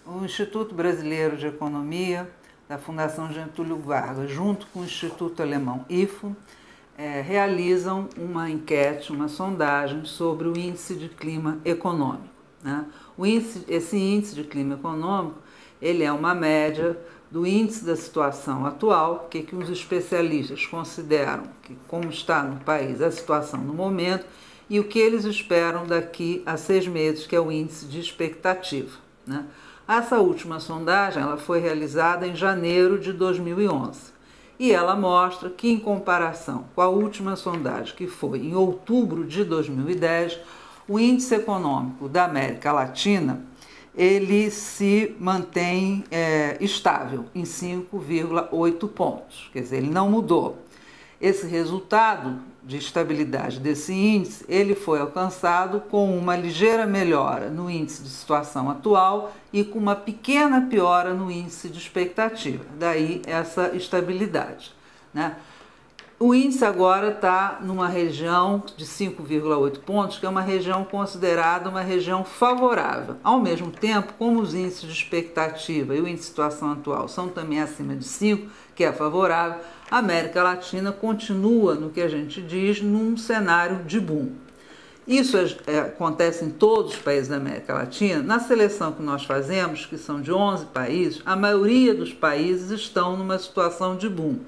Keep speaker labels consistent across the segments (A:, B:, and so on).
A: O Instituto Brasileiro de Economia, da Fundação Getúlio Vargas, junto com o Instituto Alemão IFO, realizam uma enquete, uma sondagem sobre o índice de clima econômico, né? Esse índice de clima econômico, ele é uma média do índice da situação atual, que os especialistas consideram que como está no país a situação no momento e o que eles esperam daqui a 6 meses, que é o índice de expectativa, né? Essa última sondagem ela foi realizada em janeiro de 2011 e ela mostra que, em comparação com a última sondagem, que foi em outubro de 2010, o índice econômico da América Latina ele se mantém estável em 5,8 pontos, quer dizer, ele não mudou. Esse resultado de estabilidade desse índice, ele foi alcançado com uma ligeira melhora no índice de situação atual e com uma pequena piora no índice de expectativa, daí essa estabilidade, né? O índice agora está numa região de 5,8 pontos, que é uma região considerada uma região favorável. Ao mesmo tempo, como os índices de expectativa e o índice de situação atual são também acima de 5, que é favorável, a América Latina continua, no que a gente diz, num cenário de boom. Isso acontece em todos os países da América Latina. Na seleção que nós fazemos, que são de 11 países, a maioria dos países estão numa situação de boom.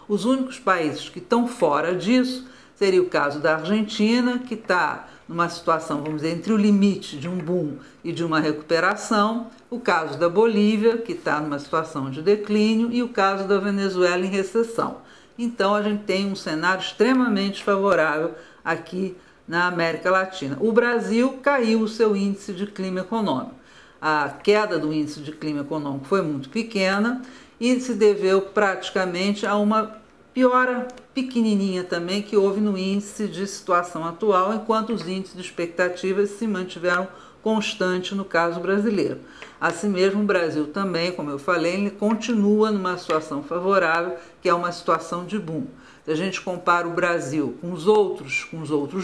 A: Os únicos países que estão fora disso seria o caso da Argentina, que está numa situação, vamos dizer, entre o limite de um boom e de uma recuperação, o caso da Bolívia, que está numa situação de declínio, e o caso da Venezuela em recessão. Então, a gente tem um cenário extremamente favorável aqui na América Latina. O Brasil caiu o seu índice de clima econômico. A queda do índice de clima econômico foi muito pequena e se deveu praticamente a uma piora pequenininha também que houve no índice de situação atual, enquanto os índices de expectativas se mantiveram constantes no caso brasileiro. Assim mesmo, o Brasil também, como eu falei, ele continua numa situação favorável, que é uma situação de boom. Se a gente compara o Brasil com os outros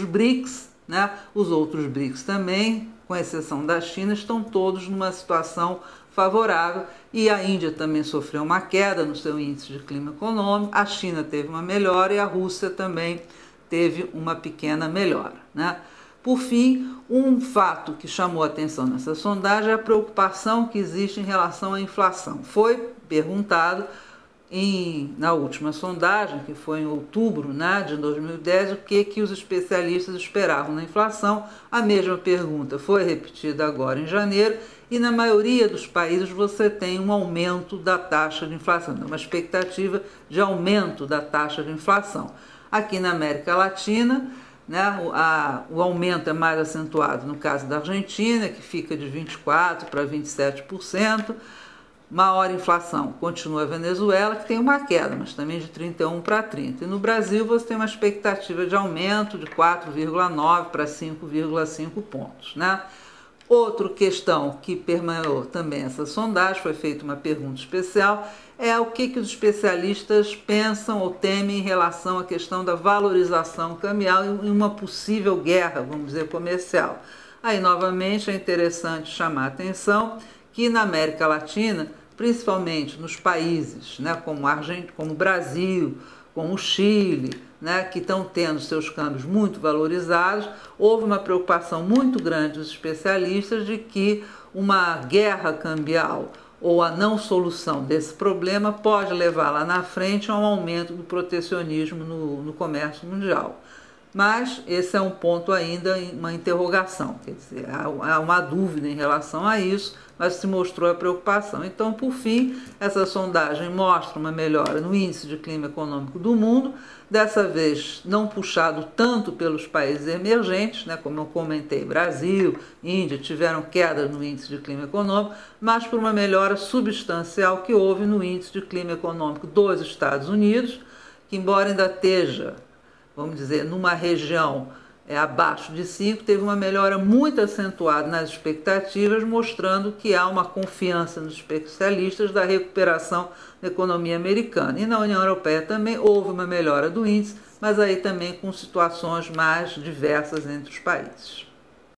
A: BRICS, né, os outros BRICS também, com exceção da China, estão todos numa situação favorável, e a Índia também sofreu uma queda no seu índice de clima econômico, a China teve uma melhora e a Rússia também teve uma pequena melhora, né? Por fim, um fato que chamou a atenção nessa sondagem é a preocupação que existe em relação à inflação. Foi perguntado na última sondagem, que foi em outubro, né, de 2010, o que os especialistas esperavam na inflação. A mesma pergunta foi repetida agora em janeiro e na maioria dos países você tem um aumento da taxa de inflação, uma expectativa de aumento da taxa de inflação. Aqui na América Latina, né, o aumento é mais acentuado no caso da Argentina, que fica de 24% para 27%. Maior inflação continua a Venezuela, que tem uma queda, mas também de 31% para 30%. E no Brasil você tem uma expectativa de aumento de 4,9 para 5,5 pontos, né? Outra questão que permeou também essa sondagem, foi feita uma pergunta especial, é o que os especialistas pensam ou temem em relação à questão da valorização cambial em uma possível guerra, vamos dizer, comercial. Aí, novamente, é interessante chamar a atenção que na América Latina, principalmente nos países, né, como o Brasil, como o Chile, né, que estão tendo seus câmbios muito valorizados, houve uma preocupação muito grande dos especialistas de que uma guerra cambial ou a não solução desse problema pode levar lá na frente a um aumento do protecionismo no comércio mundial. Mas esse é um ponto ainda, uma interrogação, quer dizer, há uma dúvida em relação a isso, mas se mostrou a preocupação. Então, por fim, essa sondagem mostra uma melhora no índice de clima econômico do mundo, dessa vez não puxado tanto pelos países emergentes, né, como eu comentei, Brasil, Índia, tiveram queda no índice de clima econômico, mas por uma melhora substancial que houve no índice de clima econômico dos Estados Unidos, que embora ainda esteja, vamos dizer, numa região abaixo de 5, teve uma melhora muito acentuada nas expectativas, mostrando que há uma confiança nos especialistas da recuperação da economia americana. E na União Europeia também houve uma melhora do índice, mas aí também com situações mais diversas entre os países.